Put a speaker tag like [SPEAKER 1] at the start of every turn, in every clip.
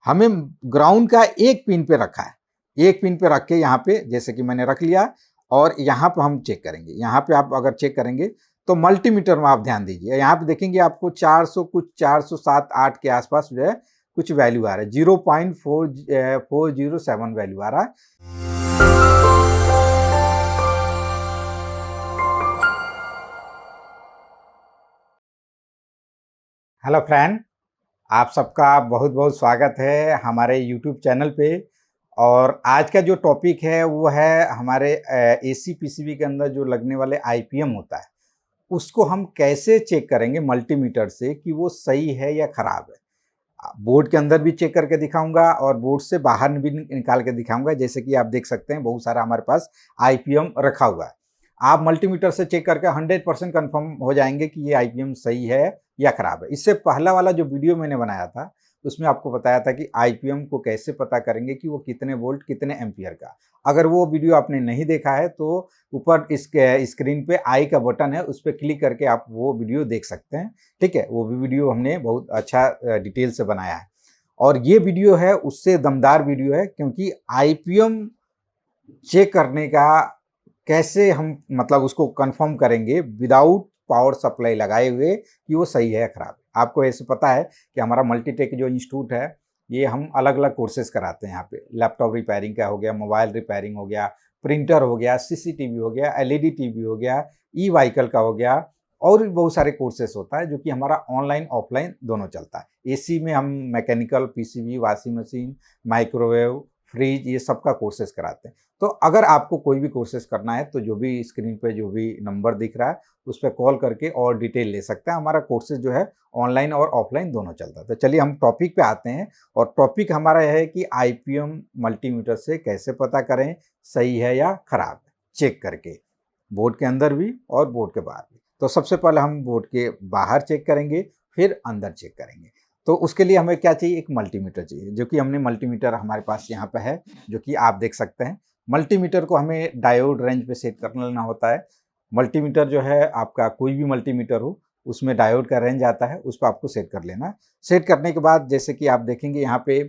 [SPEAKER 1] हमें ग्राउंड का एक पिन पे रखा है, एक पिन पे रख के यहाँ पे जैसे कि मैंने रख लिया और यहाँ पे हम चेक करेंगे। यहाँ पे आप अगर चेक करेंगे तो मल्टीमीटर में आप ध्यान दीजिए, यहाँ पे देखेंगे आपको 400 कुछ 407-8 के आसपास जो है कुछ वैल्यू आ रहा है, 0.407 वैल्यू आ रहा है। हेलो फ्रेंड, आप सबका बहुत बहुत स्वागत है हमारे YouTube चैनल पे। और आज का जो टॉपिक है वो है हमारे एसी पीसीबी के अंदर जो लगने वाले आईपीएम होता है, उसको हम कैसे चेक करेंगे मल्टीमीटर से कि वो सही है या खराब है। बोर्ड के अंदर भी चेक करके दिखाऊंगा और बोर्ड से बाहर भी निकाल के दिखाऊंगा। जैसे कि आप देख सकते हैं बहुत सारा हमारे पास आईपीएम रखा हुआ है। आप मल्टीमीटर से चेक करके 100% कंफर्म हो जाएंगे कि ये आईपीएम सही है या खराब है। इससे पहला वाला जो वीडियो मैंने बनाया था उसमें आपको बताया था कि आईपीएम को कैसे पता करेंगे कि वो कितने वोल्ट कितने एम्पियर का। अगर वो वीडियो आपने नहीं देखा है तो ऊपर इसके स्क्रीन पे आई का बटन है, उस पर क्लिक करके आप वो वीडियो देख सकते हैं। ठीक है, वो भी वीडियो हमने बहुत अच्छा डिटेल से बनाया है और ये वीडियो है उससे दमदार वीडियो है, क्योंकि आईपीएम चेक करने का कैसे हम मतलब उसको कंफर्म करेंगे विदाउट पावर सप्लाई लगाए हुए कि वो सही है या खराब है। आपको ऐसे पता है कि हमारा मल्टीटेक जो इंस्टीट्यूट है ये हम अलग अलग कोर्सेज कराते हैं। यहाँ पे लैपटॉप रिपेयरिंग का हो गया, मोबाइल रिपेयरिंग हो गया, प्रिंटर हो गया, सीसीटीवी हो गया, एलईडी टीवी हो गया, ई व्हीकल का हो गया, और भी बहुत सारे कोर्सेज होता है जो कि हमारा ऑनलाइन ऑफलाइन दोनों चलता है। एसी में हम mechanical, PCB, washing machine, microwave, fridge, ये सब का कोर्सेज कराते हैं। तो अगर आपको कोई भी कोर्सेज करना है तो जो भी स्क्रीन पे जो भी नंबर दिख रहा है उस पर कॉल करके और डिटेल ले सकते हैं। हमारा कोर्सेज जो है ऑनलाइन और ऑफलाइन दोनों चलता है। तो चलिए हम टॉपिक पे आते हैं और टॉपिक हमारा यह है कि आईपीएम मल्टीमीटर से कैसे पता करें सही है या खराब है, चेक करके बोर्ड के अंदर भी और बोर्ड के बाहर भी। तो सबसे पहले हम बोर्ड के बाहर चेक करेंगे, फिर अंदर चेक करेंगे। तो उसके लिए हमें क्या चाहिए, एक मल्टीमीटर चाहिए, जो कि हमने मल्टीमीटर हमारे पास यहाँ पे है, जो कि आप देख सकते हैं। मल्टीमीटर को हमें डायोड रेंज पे सेट कर लेना होता है। मल्टीमीटर जो है आपका कोई भी मल्टीमीटर हो उसमें डायोड का रेंज आता है, उस पर आपको सेट कर लेना। सेट करने के बाद जैसे कि आप देखेंगे यहाँ पे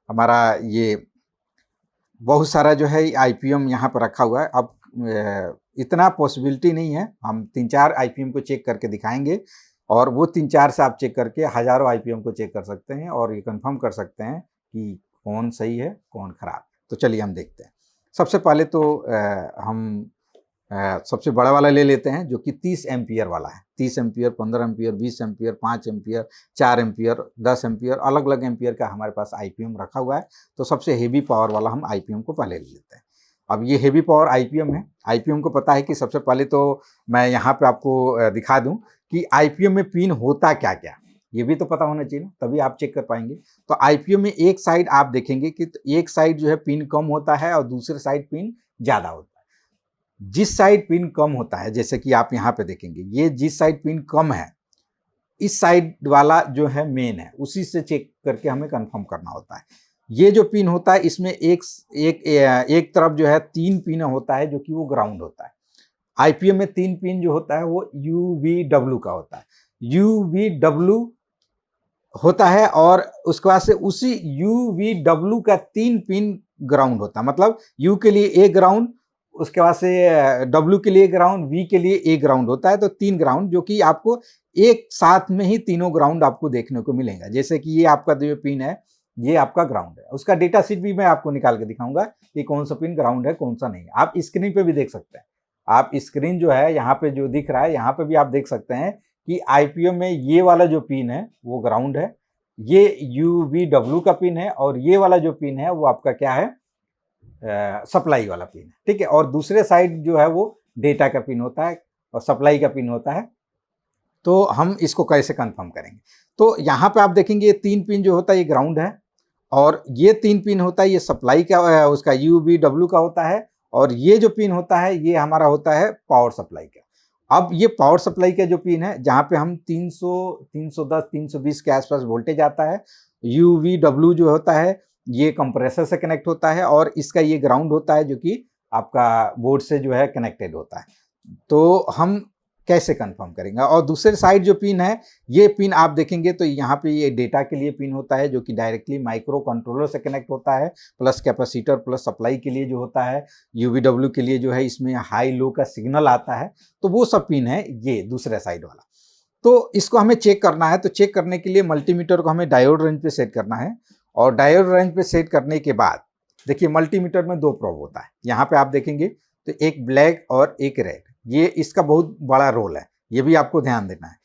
[SPEAKER 1] हमारा ये बहुत सारा जो है आईपीएम यहाँ पर रखा हुआ है। अब इतना पॉसिबिलिटी नहीं है, हम 3-4 आईपीएम को चेक करके दिखाएंगे और वो 3-4 से आप चेक करके हज़ारों आईपीएम को चेक कर सकते हैं और ये कंफर्म कर सकते हैं कि कौन सही है कौन खराब। तो चलिए हम देखते हैं। सबसे पहले तो हम सबसे बड़ा वाला ले लेते हैं जो कि 30 एम्पियर वाला है। 30 ampere, 15 ampere, 20 ampere, 5 ampere, 4 ampere, 10 ampere, अलग अलग एम्पियर का हमारे पास आईपीएम रखा हुआ है। तो सबसे हेवी पावर वाला हम आईपीएम को पहले ले लेते हैं। अब ये हेवी पावर आईपीएम है। आईपीएम को पता है कि सबसे पहले तो मैं यहाँ पे आपको दिखा दूँ कि आईपीएम में पिन होता क्या क्या, ये भी तो पता होना चाहिए ना, तभी आप चेक कर पाएंगे। तो आईपीएम में एक साइड आप देखेंगे कि एक साइड जो है पिन कम होता है और दूसरे साइड पिन ज़्यादा होता है। जिस साइड पिन कम होता है, जैसे कि आप यहाँ पे देखेंगे, ये जिस साइड पिन कम है इस साइड वाला जो है मेन है, उसी से चेक करके हमें कंफर्म करना होता है। ये जो पिन होता है इसमें एक तरफ जो है 3 पिन होता है जो कि वो ग्राउंड होता है। आईपीएम में 3 पिन जो होता है वो यूवीडब्ल्यू का होता है। यूवीडब्ल्यू होता है और उसके बाद से उसी यूवीडब्ल्यू का 3 पिन ग्राउंड होता है। मतलब यू के लिए ए ग्राउंड, उसके बाद से डब्ल्यू के लिए ग्राउंड, वी के लिए ए ग्राउंड होता है। तो 3 ग्राउंड जो कि आपको एक साथ में ही तीनों ग्राउंड आपको देखने को मिलेगा। जैसे कि ये आपका जो पिन है ये आपका ग्राउंड है, उसका डेटा शीट भी मैं आपको निकाल के दिखाऊंगा कि कौन सा पिन ग्राउंड है कौन सा नहीं है। आप स्क्रीन पे भी देख सकते हैं। आप स्क्रीन जो है यहाँ पे जो दिख रहा है यहाँ पे भी आप देख सकते हैं कि आईपीएम में ये वाला जो पिन है वो ग्राउंड है, ये यूवीडब्ल्यू का पिन है और ये वाला जो पिन है वो आपका क्या है, सप्लाई वाला पिन है। ठीक है, और दूसरे साइड जो है वो डेटा का पिन होता है और सप्लाई का पिन होता है। तो हम इसको कैसे कंफर्म करेंगे, तो यहाँ पे आप देखेंगे ये 3 पिन जो होता है ये ग्राउंड है और ये 3 पिन होता है ये सप्लाई का, उसका यूवीडब्ल्यू का होता है, और ये जो पिन होता है ये हमारा होता है पावर सप्लाई का। अब ये पावर सप्लाई का जो पिन है जहाँ पे हम 300, 310, 320 के आसपास वोल्टेज आता है। यूवीडब्ल्यू जो होता है ये कंप्रेसर से कनेक्ट होता है और इसका ये ग्राउंड होता है जो कि आपका बोर्ड से जो है कनेक्टेड होता है। तो हम कैसे कंफर्म करेंगे। और दूसरे साइड जो पिन है, ये पिन आप देखेंगे तो यहाँ पे ये डेटा के लिए पिन होता है जो कि डायरेक्टली माइक्रो कंट्रोलर से कनेक्ट होता है, प्लस कैपेसिटर प्लस सप्लाई के लिए जो होता है, यूवीडब्ल्यू के लिए जो है इसमें हाई लो का सिग्नल आता है, तो वो सब पिन है ये दूसरे साइड वाला। तो इसको हमें चेक करना है, तो चेक करने के लिए मल्टीमीटर को हमें डायोड रेंज पे सेट करना है, और डायोड रेंज पे सेट करने के बाद देखिए मल्टीमीटर में 2 प्रोब होता है। यहाँ पे आप देखेंगे तो एक ब्लैक और एक रेड, ये इसका बहुत बड़ा रोल है, ये भी आपको ध्यान देना है।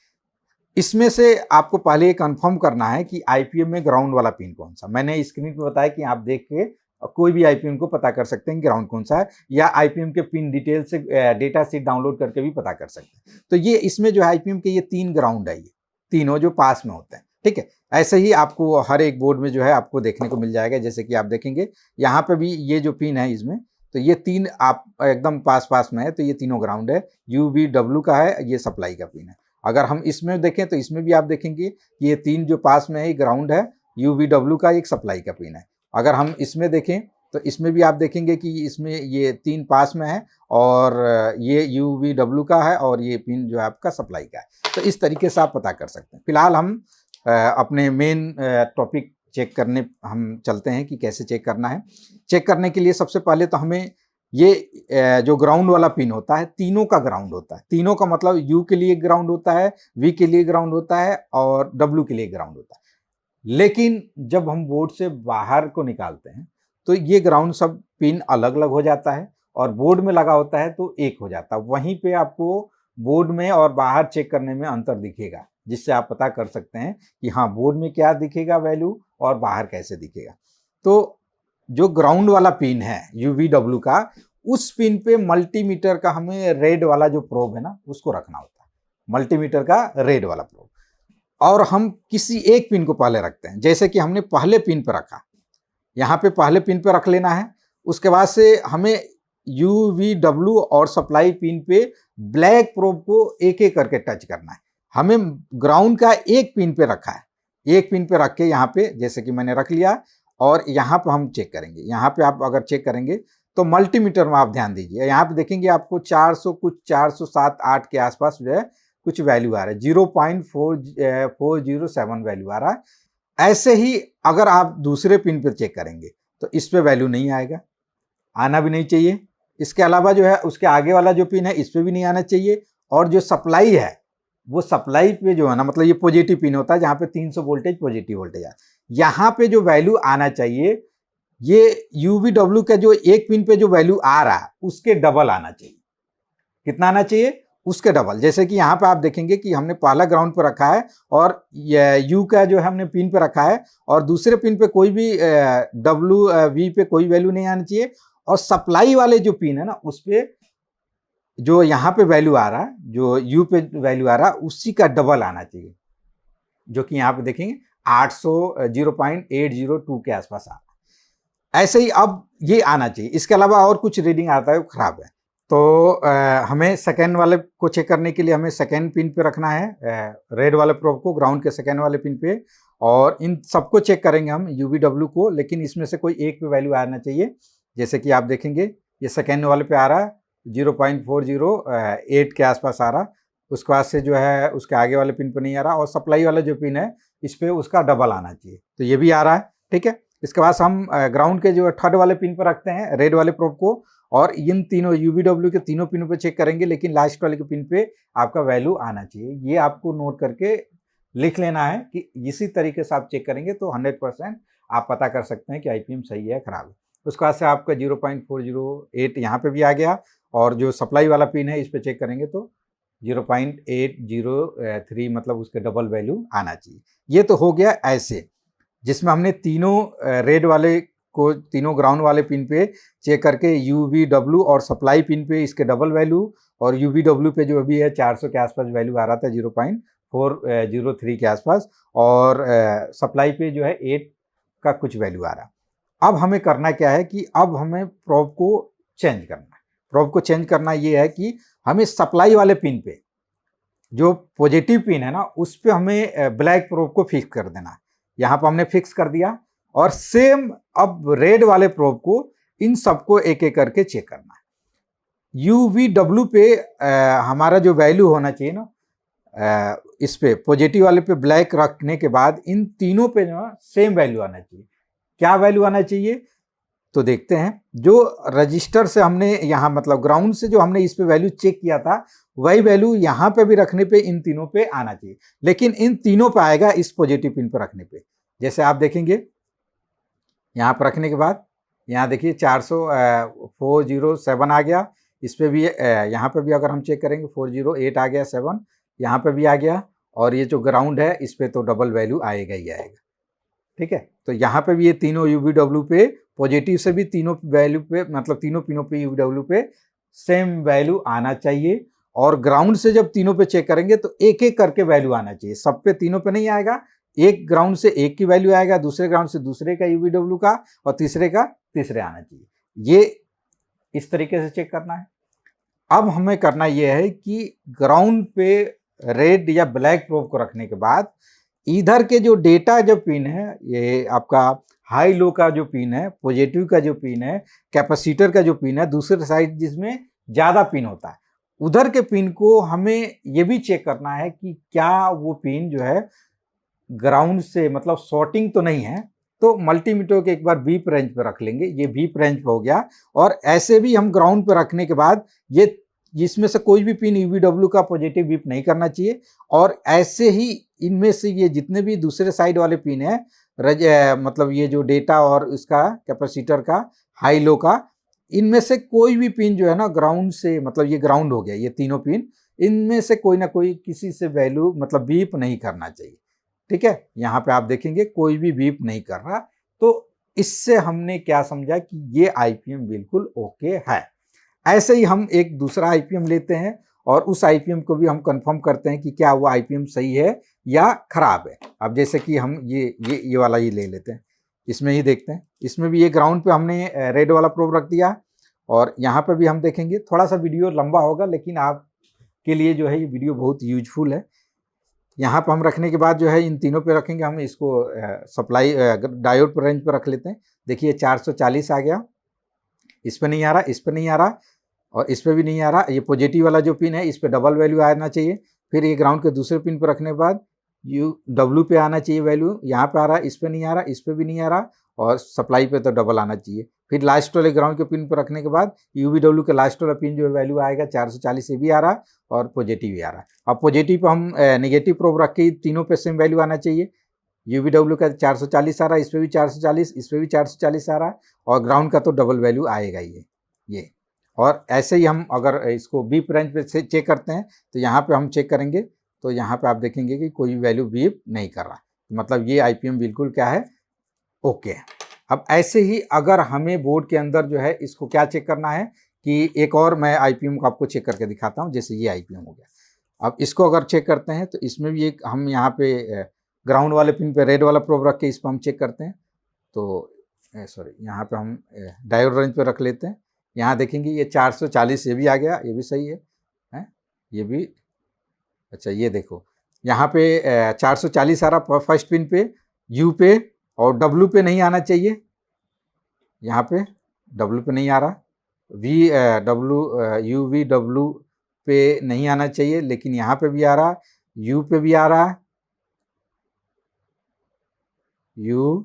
[SPEAKER 1] इसमें से आपको पहले ये कंफर्म करना है कि आईपीएम में ग्राउंड वाला पिन कौन सा। मैंने स्क्रीन पे बताया कि आप देख के कोई भी आईपीएम को पता कर सकते हैं ग्राउंड कौन सा है, या आईपीएम के पिन डिटेल से डेटा शीट डाउनलोड करके भी पता कर सकते हैं। तो ये इसमें जो है आईपीएम के ये 3 ग्राउंड है, ये तीनों जो पास में होते हैं, ठीक है। ऐसे ही आपको हर एक बोर्ड में जो है आपको देखने को मिल जाएगा। जैसे कि आप देखेंगे यहाँ पे भी ये जो पिन है इसमें, तो ये 3 आप एकदम पास में है, तो ये तीनों ग्राउंड है। यूवीडब्ल्यू का है, ये सप्लाई का पिन है। अगर हम इसमें देखें तो इसमें भी आप देखेंगे कि ये 3 जो पास में है ग्राउंड है, यूवीडब्ल्यू का एक सप्लाई का पिन है। अगर हम इसमें देखें तो इसमें भी आप देखेंगे कि इसमें ये 3 पास में है, और ये यूवीडब्ल्यू का है, और ये पिन जो है आपका सप्लाई का है। तो इस तरीके से आप पता कर सकते हैं। फिलहाल हम अपने मेन टॉपिक चेक करने हम चलते हैं कि कैसे चेक करना है। चेक करने के लिए सबसे पहले तो हमें ये जो ग्राउंड वाला पिन होता है, तीनों का ग्राउंड होता है। तीनों का मतलब यू के लिए ग्राउंड होता है, वी के लिए ग्राउंड होता है, और डब्ल्यू के लिए ग्राउंड होता है। लेकिन जब हम बोर्ड से बाहर को निकालते हैं तो ये ग्राउंड सब पिन अलग अलग हो जाता है, और बोर्ड में लगा होता है तो एक हो जाता है। वहीं पे आपको बोर्ड में और बाहर चेक करने में अंतर दिखेगा, जिससे आप पता कर सकते हैं कि हाँ बोर्ड में क्या दिखेगा वैल्यू और बाहर कैसे दिखेगा। तो जो ग्राउंड वाला पिन है यूवीडब्ल्यू का, उस पिन पे मल्टीमीटर का हमें रेड वाला जो प्रोब है ना, उसको रखना होता है, मल्टीमीटर का रेड वाला प्रोब। और हम किसी एक पिन को पहले रखते हैं, जैसे कि हमने पहले पिन पे रखा, यहाँ पे पहले पिन पे रख लेना है। उसके बाद से हमें यूवीडब्ल्यू और सप्लाई पिन पे ब्लैक प्रोब को एक एक करके टच करना है। हमें ग्राउंड का एक पिन पे रखा है, एक पिन पे रख के यहाँ पे जैसे कि मैंने रख लिया, और यहाँ पे हम चेक करेंगे। यहाँ पे आप अगर चेक करेंगे तो मल्टीमीटर में आप ध्यान दीजिए, यहाँ पे देखेंगे आपको 400 कुछ 407-8 के आसपास जो है कुछ वैल्यू आ रहा है, 0.407 वैल्यू आ रहा है। ऐसे ही अगर आप दूसरे पिन पे चेक करेंगे तो इस पे वैल्यू नहीं आएगा, आना भी नहीं चाहिए। इसके अलावा जो है उसके आगे वाला जो पिन है इस पे भी नहीं आना चाहिए। और जो सप्लाई है, वो सप्लाई पे जो है ना, मतलब ये पॉजिटिव पिन होता है जहाँ पे 300 वोल्टेज पॉजिटिव वोल्टेज है, यहाँ पे जो वैल्यू आना चाहिए, ये यूवीडब्ल्यू का जो एक पिन पे जो वैल्यू आ रहा है उसके डबल आना चाहिए। कितना आना चाहिए? उसके डबल। जैसे कि यहाँ पे आप देखेंगे कि हमने पहला ग्राउंड पे रखा है, और यू का जो है हमने पिन पे रखा है, और दूसरे पिन पे कोई भी डब्ल्यू वी पे कोई वैल्यू नहीं आनी चाहिए। और सप्लाई वाले जो पिन है ना, उस पे जो यहाँ पे वैल्यू आ रहा है, जो यू पे वैल्यू आ रहा है, उसी का डबल आना चाहिए, जो कि यहाँ पे देखेंगे 0.802 के आसपास आ रहा है। ऐसे ही अब ये आना चाहिए। इसके अलावा और कुछ रीडिंग आता है वो खराब है। तो हमें सेकेंड वाले को चेक करने के लिए हमें सेकेंड पिन पे रखना है रेड वाले प्रोब को, ग्राउंड के सेकेंड वाले पिन पे, और इन सबको चेक करेंगे हम यूवीडब्ल्यू को, लेकिन इसमें से कोई एक पे वैल्यू आना चाहिए। जैसे कि आप देखेंगे ये सेकेंड वाले पे आ रहा है 0.408 के आसपास आ रहा। उसके बाद से जो है उसके आगे वाले पिन पे नहीं आ रहा, और सप्लाई वाला जो पिन है इस पे उसका डबल आना चाहिए, तो ये भी आ रहा है, ठीक है। इसके बाद हम ग्राउंड के जो थर्ड वाले पिन पर रखते हैं रेड वाले प्रोब को, और इन तीनों यूवीडब्ल्यू के तीनों पिनों पे चेक करेंगे, लेकिन लास्ट वाले के पिन पे आपका वैल्यू आना चाहिए। ये आपको नोट करके लिख लेना है कि इसी तरीके से आप चेक करेंगे तो 100% आप पता कर सकते हैं कि आईपीएम सही है खराब है। उसके बाद से आपका 0.408 यहाँ पे भी आ गया, और जो सप्लाई वाला पिन है इस पे चेक करेंगे तो 0.803 मतलब उसके डबल वैल्यू आना चाहिए। ये तो हो गया ऐसे, जिसमें हमने तीनों रेड वाले को तीनों ग्राउंड वाले पिन पे चेक करके यूवीडब्ल्यू और सप्लाई पिन पे इसके डबल वैल्यू, और यूवीडब्ल्यू पे जो अभी है 400 के आसपास वैल्यू आ रहा था 0.403 के आसपास, और सप्लाई पे जो है 8 का कुछ वैल्यू आ रहा। अब हमें करना क्या है कि अब हमें प्रोब को चेंज करना है। प्रोब को चेंज करना ये है कि हमें सप्लाई वाले पिन पे जो पॉजिटिव पिन है ना, उस पे हमें ब्लैक प्रोब को फिक्स कर देना है। यहाँ पर हमने फिक्स कर दिया, और सेम अब रेड वाले प्रोब को इन सबको एक एक करके चेक करना है। UVW पे हमारा जो वैल्यू होना चाहिए ना, इस पे पॉजिटिव वाले पे ब्लैक रखने के बाद इन तीनों पे जो सेम वैल्यू आना चाहिए। क्या वैल्यू आना चाहिए तो देखते हैं। जो रजिस्टर से हमने यहाँ मतलब ग्राउंड से जो हमने इस पे वैल्यू चेक किया था, वही वैल्यू यहाँ पे भी रखने पे इन तीनों पे आना चाहिए, लेकिन इन तीनों पे आएगा इस पॉजिटिव पिन पे रखने पे। जैसे आप देखेंगे यहाँ पर रखने के बाद यहाँ देखिए 407 आ गया। इस पे भी यहाँ पे भी अगर हम चेक करेंगे 408 आ गया, 7 यहाँ पे भी आ गया, और ये जो ग्राउंड है इस पे तो डबल वैल्यू आएगा ही आएगा। ठीक है, तो यहाँ पे भी ये तीनों UVW पे पॉजिटिव से भी तीनों वैल्यू पे मतलब तीनों पिनों पे UVW पे सेम वैल्यू आना चाहिए, और ग्राउंड से जब तीनों पे चेक करेंगे तो एक एक करके वैल्यू आना चाहिए। सब पे तीनों पे नहीं आएगा, एक ग्राउंड से एक की वैल्यू आएगा, दूसरे ग्राउंड से दूसरे का UVW का, और तीसरे का तीसरे आना चाहिए। ये इस तरीके से चेक करना है। अब हमें करना यह है कि ग्राउंड पे रेड या ब्लैक प्रोब को रखने के बाद इधर के जो डेटा जो पिन है, ये आपका हाई लो का जो पिन है, पॉजिटिव का जो पिन है, कैपेसिटर का जो पिन है, दूसरे साइड जिसमें ज़्यादा पिन होता है, उधर के पिन को हमें ये भी चेक करना है कि क्या वो पिन जो है ग्राउंड से मतलब शॉर्टिंग तो नहीं है। तो मल्टीमीटर के एक बार बीप रेंज पे रख लेंगे, ये बीप रेंज पे हो गया। और ऐसे भी हम ग्राउंड पे रखने के बाद ये इसमें से कोई भी पिन UVW का पॉजिटिव बीप नहीं करना चाहिए, और ऐसे ही इनमें से ये जितने भी दूसरे साइड वाले पिन है मतलब ये जो डेटा और इसका कैपेसिटर का हाई लो का, इनमें से कोई भी पिन जो है ना ग्राउंड से मतलब ये ग्राउंड हो गया, ये तीनों पिन, इनमें से कोई ना कोई किसी से वैल्यू मतलब बीप नहीं करना चाहिए। ठीक है, यहाँ पे आप देखेंगे कोई भी बीप नहीं कर रहा, तो इससे हमने क्या समझा कि ये IPM बिल्कुल ओके है। ऐसे ही हम एक दूसरा IPM लेते हैं और उस IPM को भी हम कंफर्म करते हैं कि क्या वो IPM सही है या खराब है। अब जैसे कि हम ये वाला ही ले लेते हैं, इसमें ही देखते हैं। इसमें भी ये ग्राउंड पे हमने रेड वाला प्रोब रख दिया, और यहाँ पे भी हम देखेंगे। थोड़ा सा वीडियो लंबा होगा, लेकिन आपके लिए जो है ये वीडियो बहुत यूजफुल है। यहाँ पर हम रखने के बाद जो है इन तीनों पे रखेंगे। हम इसको सप्लाई डायोड पर रेंज पर रख लेते हैं। देखिए 440 आ गया, इस पर नहीं आ रहा, इस पर नहीं आ रहा, और इस पर भी नहीं आ रहा। ये पॉजिटिव वाला जो पिन है इस पर डबल वैल्यू आना चाहिए। फिर ये ग्राउंड के दूसरे पिन पर रखने के बाद UW पे आना चाहिए वैल्यू, यहाँ पे आ रहा, इस पर नहीं आ रहा, इस पर भी नहीं आ रहा, और सप्लाई पे तो डबल आना चाहिए। फिर लास्ट वाले ग्राउंड के पिन पर रखने के बाद UVW के लास्ट वाला पिन जो वैल्यू आएगा 440 से भी आ रहा और पॉजिटिव भी आ रहा। अब पॉजिटिव पर हम नेगेटिव प्रोब रख के तीनों पे सेम वैल्यू आना चाहिए। UVW का 440 आ रहा है, इस पर भी 440, इस पर भी 440 आ रहा है, और ग्राउंड का तो डबल वैल्यू आएगा ये। और ऐसे ही हम अगर इसको बीप रेंज पे से चेक करते हैं तो यहाँ पे हम चेक करेंगे तो यहाँ पे आप देखेंगे कि कोई वैल्यू बीप नहीं कर रहा, मतलब ये IPM बिल्कुल क्या है, ओके है। अब ऐसे ही अगर हमें बोर्ड के अंदर जो है इसको क्या चेक करना है कि एक और मैं IPM को आपको चेक करके दिखाता हूँ। जैसे ये IPM हो गया। अब इसको अगर चेक करते हैं तो इसमें भी एक हम यहाँ पे ग्राउंड वाले पिन पे रेड वाला प्रोब रख के इस पर हम चेक करते हैं। तो सॉरी, यहाँ पे हम डायोड रेंज पे रख लेते हैं। यहाँ देखेंगे ये 440 ये भी आ गया, ये भी सही है, ये भी अच्छा। ये देखो यहाँ पे 440 आ रहा फर्स्ट पिन पे, U पे, और W पे नहीं आना चाहिए। यहाँ पे W पे नहीं आ रहा, UVW पे नहीं आना चाहिए, लेकिन यहाँ पे भी आ रहा, U पे भी आ रहा, U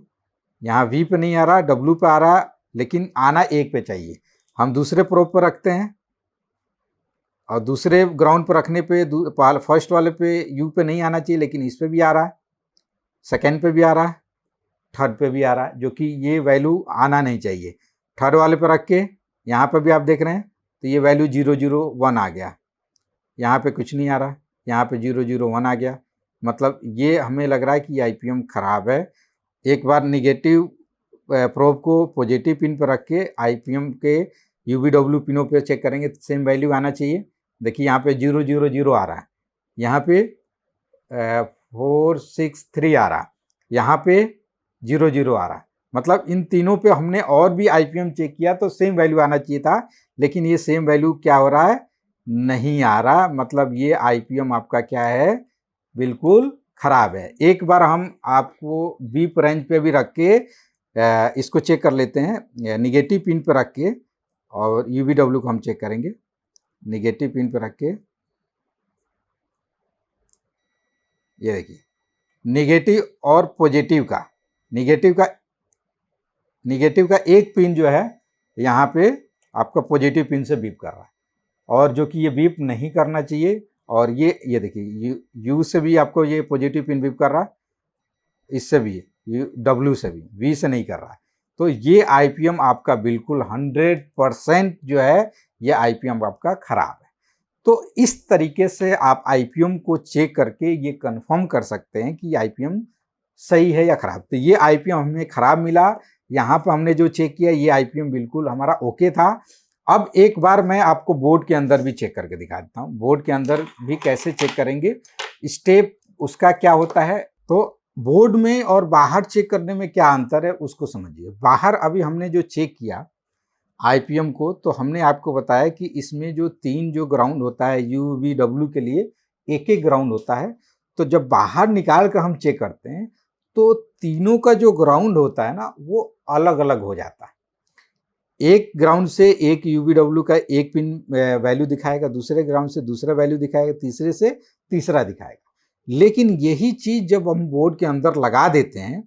[SPEAKER 1] यहाँ V पे नहीं आ रहा, W पे आ रहा, लेकिन आना एक पे चाहिए। हम दूसरे प्रोब पर रखते हैं, और दूसरे ग्राउंड पर रखने पे फर्स्ट वाले पे U पे नहीं आना चाहिए, लेकिन इस पे भी आ रहा है, सेकेंड पे भी आ रहा है, थर्ड पे भी आ रहा है, जो कि ये वैल्यू आना नहीं चाहिए। थर्ड वाले पर रख के यहाँ पे भी आप देख रहे हैं तो ये वैल्यू 001 आ गया, यहाँ पे कुछ नहीं आ रहा, यहाँ पे 001 आ गया। मतलब ये हमें लग रहा है कि ये IPM खराब है। एक बार निगेटिव प्रोब को पॉजिटिव पिन पर रख के IPM के UVW पिनों पे चेक करेंगे, सेम वैल्यू आना चाहिए। देखिए यहाँ पे 000 आ रहा है, यहाँ पे 463 आ रहा, यहाँ पे 00 आ रहा। मतलब इन तीनों पे हमने और भी IPM चेक किया तो सेम वैल्यू आना चाहिए था, लेकिन ये सेम वैल्यू क्या हो रहा है, नहीं आ रहा। मतलब ये IPM आपका क्या है, बिल्कुल खराब है। एक बार हम आपको बीप रेंज पे भी रख के इसको चेक कर लेते हैं, निगेटिव पिन पे रख के, और UVW को हम चेक करेंगे। निगेटिव पिन पे रख के, ये देखिए निगेटिव और पॉजिटिव का, निगेटिव का एक पिन जो है यहाँ पे आपका पॉजिटिव पिन से बीप कर रहा है, और जो कि ये बीप नहीं करना चाहिए। और ये देखिए यू से भी आपको ये पॉजिटिव पिन बीप कर रहा है, इससे भी डब्ल्यू से भी, वी से नहीं कर रहा है। तो ये आईपीएम आपका बिल्कुल 100% जो है ये आईपीएम आपका खराब है। तो इस तरीके से आप आईपीएम को चेक करके ये कंफर्म कर सकते हैं कि आईपीएम सही है या खराब। तो ये आईपीएम हमें खराब मिला, यहाँ पर हमने जो चेक किया ये आईपीएम बिल्कुल हमारा ओके था। अब एक बार मैं आपको बोर्ड के अंदर भी चेक करके दिखा देता हूँ, बोर्ड के अंदर भी कैसे चेक करेंगे, स्टेप उसका क्या होता है। तो बोर्ड में और बाहर चेक करने में क्या अंतर है उसको समझिए। बाहर अभी हमने जो चेक किया आईपीएम को, तो हमने आपको बताया कि इसमें जो 3 जो ग्राउंड होता है यू वी डब्ल्यू के लिए एक ग्राउंड होता है। तो जब बाहर निकाल कर हम चेक करते हैं तो तीनों का जो ग्राउंड होता है ना वो अलग अलग हो जाता है। एक ग्राउंड से एक यूवीडब्ल्यू का एक पिन वैल्यू दिखाएगा, दूसरे ग्राउंड से दूसरा वैल्यू दिखाएगा, तीसरे से तीसरा दिखाएगा। लेकिन यही चीज जब हम बोर्ड के अंदर लगा देते हैं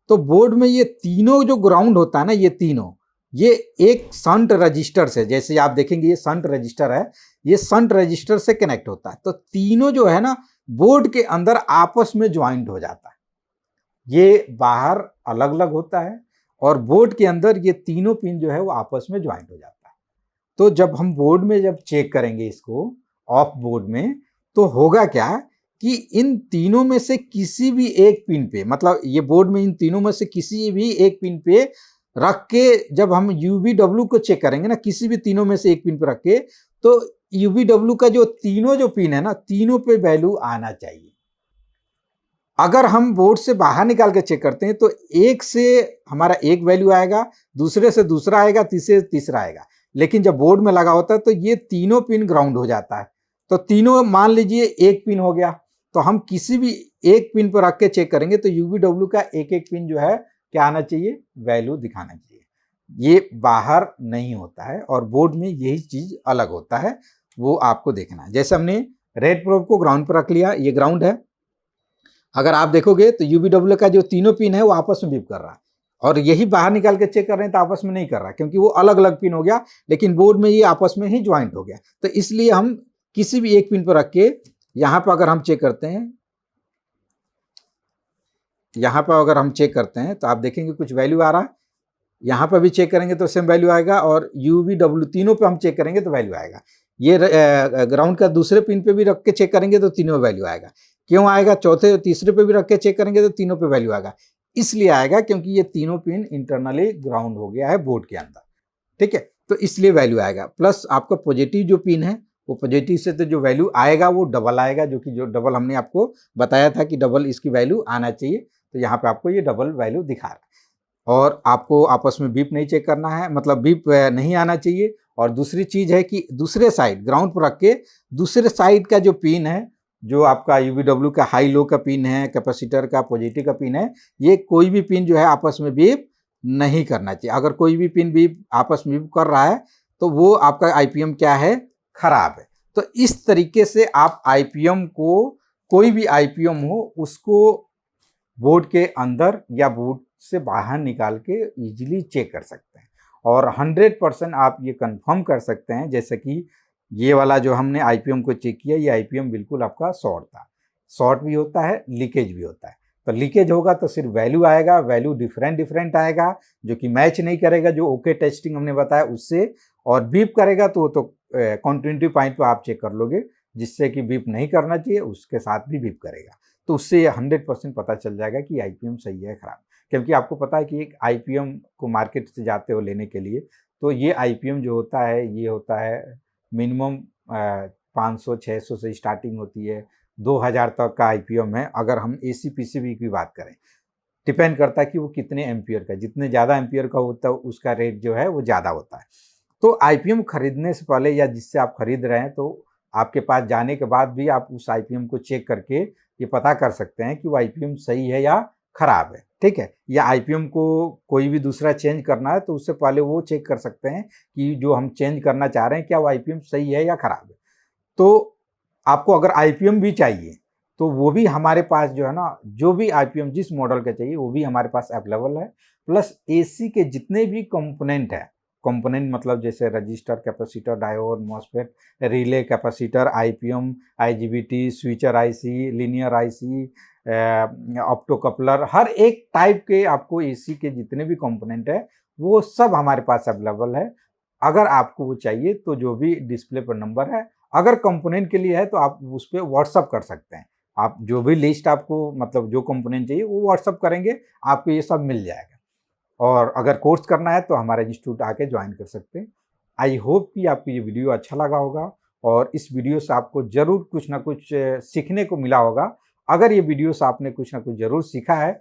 [SPEAKER 1] तो बोर्ड में ये तीनों जो ग्राउंड होता है ना, ये तीनों ये एक शंट रजिस्टर से, जैसे आप देखेंगे ये शंट रजिस्टर है, ये शंट रजिस्टर से कनेक्ट होता है। तो तीनों जो है ना बोर्ड के अंदर आपस में ज्वाइंट हो जाता है। ये बाहर अलग अलग होता है और बोर्ड के अंदर ये तीनों पिन जो है वो आपस में ज्वाइंट हो जाता है। तो जब हम बोर्ड में जब चेक करेंगे इसको ऑफ बोर्ड में, तो होगा क्या कि इन तीनों में से किसी भी एक पिन पे, मतलब ये बोर्ड में इन तीनों में से किसी भी एक पिन पे रख के जब हम यूवीडब्ल्यू को चेक करेंगे ना, किसी भी तीनों में से एक पिन पे रख के, तो यूवीडब्ल्यू का जो तीनों जो पिन है ना, तीनों पे वैल्यू आना चाहिए। अगर हम बोर्ड से बाहर निकाल के चेक करते हैं तो एक से हमारा एक वैल्यू आएगा, दूसरे से दूसरा आएगा, तीसरे से तीसरा आएगा। लेकिन जब बोर्ड में लगा होता है तो ये तीनों पिन ग्राउंड हो जाता है। तो तीनों मान लीजिए एक पिन हो गया, तो हम किसी भी एक पिन पर रख के चेक करेंगे तो यूवीडब्ल्यू का एक एक पिन जो है क्या आना चाहिए, वैल्यू दिखाना चाहिए। ये बाहर नहीं होता है और बोर्ड में यही चीज अलग होता है, वो आपको देखना है। जैसे हमने रेड प्रोब को ग्राउंड पर रख लिया, ये ग्राउंड है। अगर आप देखोगे तो यूवीडब्ल्यू का जो तीनों पिन है वो आपस में बीप कर रहा है, और यही बाहर निकाल के चेक कर रहे हैं तो आपस में नहीं कर रहा, क्योंकि वो अलग अलग पिन हो गया, लेकिन बोर्ड में ये आपस में ही ज्वाइंट हो गया। तो इसलिए हम किसी भी एक पिन पर रख के यहाँ पर अगर हम चेक करते हैं, यहाँ पर अगर हम चेक करते हैं तो आप देखेंगे कुछ वैल्यू आ रहा है। यहाँ पर भी चेक करेंगे तो सेम वैल्यू आएगा, और यूवीडब्ल्यू तीनों पे हम चेक करेंगे तो वैल्यू आएगा। ये ग्राउंड का दूसरे पिन पे भी रख के चेक करेंगे तो तीनों वैल्यू आएगा। क्यों आएगा? चौथे तीसरे पे भी रख के चेक करेंगे तो तीनों पे वैल्यू आएगा। इसलिए आएगा क्योंकि ये तीनों पिन इंटरनली ग्राउंड हो गया है बोर्ड के अंदर, ठीक है, तो इसलिए वैल्यू आएगा। प्लस आपका पॉजिटिव जो पिन है वो पॉजिटिव से तो जो वैल्यू आएगा वो डबल आएगा, जो कि जो डबल हमने आपको बताया था कि डबल इसकी वैल्यू आना चाहिए, तो यहाँ पे आपको ये डबल वैल्यू दिखा रहा है। और आपको आपस में बीप नहीं चेक करना है, मतलब बीप नहीं आना चाहिए। और दूसरी चीज है कि दूसरे साइड ग्राउंड पर रख के दूसरे साइड का जो पिन है, जो आपका यूवीडब्ल्यू का हाई लो का पिन है, कैपेसिटर का पॉजिटिव का पिन है, ये कोई भी पिन जो है आपस में बीप नहीं करना चाहिए। अगर कोई भी पिन बीप आपस में बीप कर रहा है तो वो आपका आईपीएम क्या है, खराब है। तो इस तरीके से आप आईपीएम को, कोई भी आईपीएम हो उसको बोर्ड के अंदर या बोर्ड से बाहर निकाल के इजीली चेक कर सकते हैं, और 100% आप ये कंफर्म कर सकते हैं। जैसे कि ये वाला जो हमने आईपीएम को चेक किया, ये आईपीएम बिल्कुल आपका शॉर्ट था। शॉर्ट भी होता है, लीकेज भी होता है। तो लीकेज होगा तो सिर्फ वैल्यू आएगा, वैल्यू डिफरेंट आएगा, जो कि मैच नहीं करेगा जो ओके टेस्टिंग हमने बताया उससे। और बीप करेगा तो वो तो कंटिन्यूटी पॉइंट पर आप चेक कर लोगे, जिससे कि बीप नहीं करना चाहिए उसके साथ भी बीप करेगा, तो उससे 100% पता चल जाएगा कि आईपीएम सही है खराब। क्योंकि आपको पता है कि एक आईपीएम को मार्केट से जाते हो लेने के लिए, तो ये आईपीएम जो होता है ये होता है मिनिमम 500-600 से स्टार्टिंग होती है, 2000 तक का आईपीएम है। अगर हम एसी पीसीबी की बात करें, डिपेंड करता है कि वो कितने एम्पियर का, जितने ज़्यादा एम्पियर का होता है उसका रेट जो है वो ज़्यादा होता है। तो आईपीएम खरीदने से पहले या जिससे आप खरीद रहे हैं, तो आपके पास जाने के बाद भी आप उस आईपीएम को चेक करके ये पता कर सकते हैं कि वो आईपीएम सही है या खराब है। ठीक है, या आईपीएम को कोई भी दूसरा चेंज करना है तो उससे पहले वो चेक कर सकते हैं कि जो हम चेंज करना चाह रहे हैं क्या वो आईपीएम सही है या खराब है। तो आपको अगर आईपीएम भी चाहिए तो वो भी हमारे पास जो है ना, जो भी आईपीएम जिस मॉडल का चाहिए वो भी हमारे पास अवेलेबल है। प्लस एसी के जितने भी कंपोनेंट है, कंपोनेंट मतलब जैसे register, capacitor, diode, MOSFET, relay, capacitor, IPM, IGBT, switcher IC, linear IC, opto coupler, हर एक टाइप के आपको एसी के जितने भी कंपोनेंट है वो सब हमारे पास अवेलेबल है। अगर आपको वो चाहिए तो जो भी डिस्प्ले पर नंबर है, अगर कंपोनेंट के लिए है तो आप उस पर व्हाट्सअप कर सकते हैं। आप जो भी लिस्ट आपको मतलब जो कंपोनेंट चाहिए वो व्हाट्सअप करेंगे, आपको ये सब मिल जाएगा। और अगर कोर्स करना है तो हमारे इंस्टीट्यूट आके ज्वाइन कर सकते हैं। आई होप कि आपको ये वीडियो अच्छा लगा होगा और इस वीडियो से आपको ज़रूर कुछ ना कुछ सीखने को मिला होगा। अगर ये वीडियो से आपने कुछ ना कुछ ज़रूर सीखा है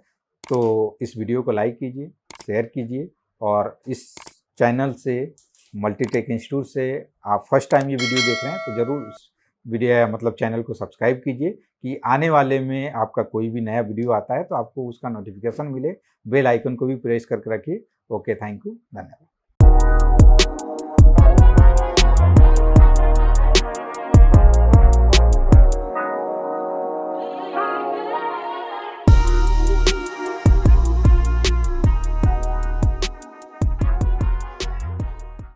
[SPEAKER 1] तो इस वीडियो को लाइक कीजिए, शेयर कीजिए और इस चैनल से, मल्टीटेक इंस्टीट्यूट से आप फर्स्ट टाइम ये वीडियो देख रहे हैं तो ज़रूर इस वीडियो मतलब चैनल को सब्सक्राइब कीजिए कि आने वाले में आपका कोई भी नया वीडियो आता है तो आपको उसका नोटिफिकेशन मिले। बेल आइकन को भी प्रेस करके रखिए। ओके, थैंक यू, धन्यवाद।